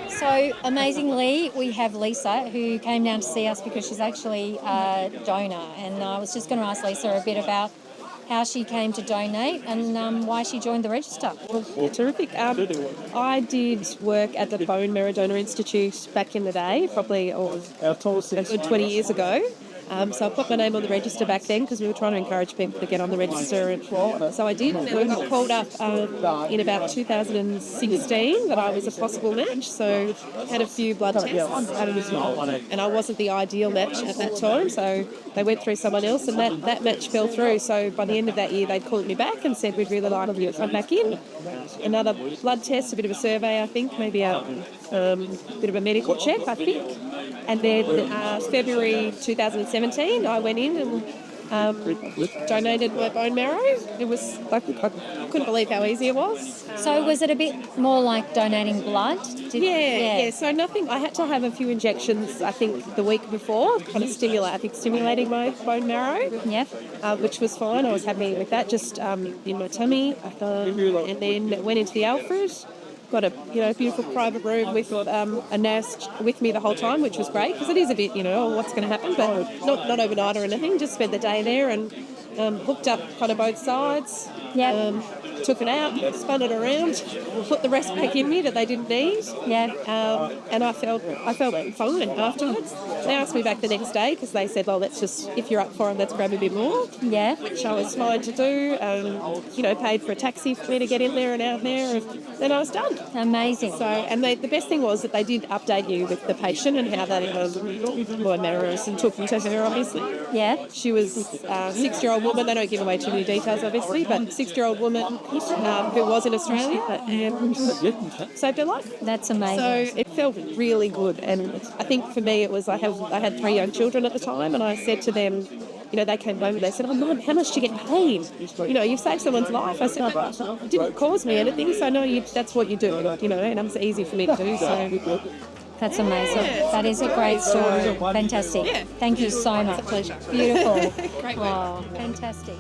So amazingly, we have Lisa who came down to see us because she's actually a donor, and I was just going to ask Lisa a bit about how she came to donate and why she joined the register. Yeah, terrific. I did work at the Bone Marrow Donor Institute back in the day, probably a good 20 years ago. So I put my name on the register back then because we were trying to encourage people to get on the register. And so I did, and I got called up in about 2016 that I was a possible match. So had a few blood tests, and I wasn't the ideal match at that time. So they went through someone else, and that match fell through. So by the end of that year, they'd called me back and said, we'd really like you to come back in. Another blood test, a bit of a survey, I think, maybe a bit of a medical check, I think. And then February 2017, I went in and donated my bone marrow. It was, I couldn't believe how easy it was. So was it a bit more like donating blood? Yeah. So nothing. I had to have a few injections, I think, the week before, kind of stimulating my bone marrow. Yeah. Which was fine. I was happy with that, just in my tummy. And then went into the Alfred. Got a beautiful private room with a nurse with me the whole time, which was great because it is a bit what's going to happen, but not overnight or anything. Just spent the day there and hooked up kind of both sides. Yeah. Took it out, spun it around, put the rest back in me that they didn't need. Yeah. And I felt fine afterwards. They asked me back the next day because they said, well, let's just, if you're up for it, let's grab a bit more. Yeah. Which I was fine to do. Paid for a taxi for me to get in there and out there, and then I was done. Amazing. So, and the best thing was that they did update you with the patient and how they bone marrows and took me to her, obviously. Yeah. She was a 6-year-old woman. They don't give away too many details, obviously, but 6-year-old woman who was in Australia and saved her life. That's amazing. So it felt really good, and I think for me it was I had 3 young children at the time, and I said to them, they came home and they said, "Oh, Mum, how much do you get paid? You've saved someone's life." I said, "It didn't cause me anything, so no, that's what you do, and it's easy for me to do." So that's amazing. Yeah. That is a great story. Fantastic. Yeah. Thank you so much. It's a pleasure. Beautiful. Great work. Wow, fantastic.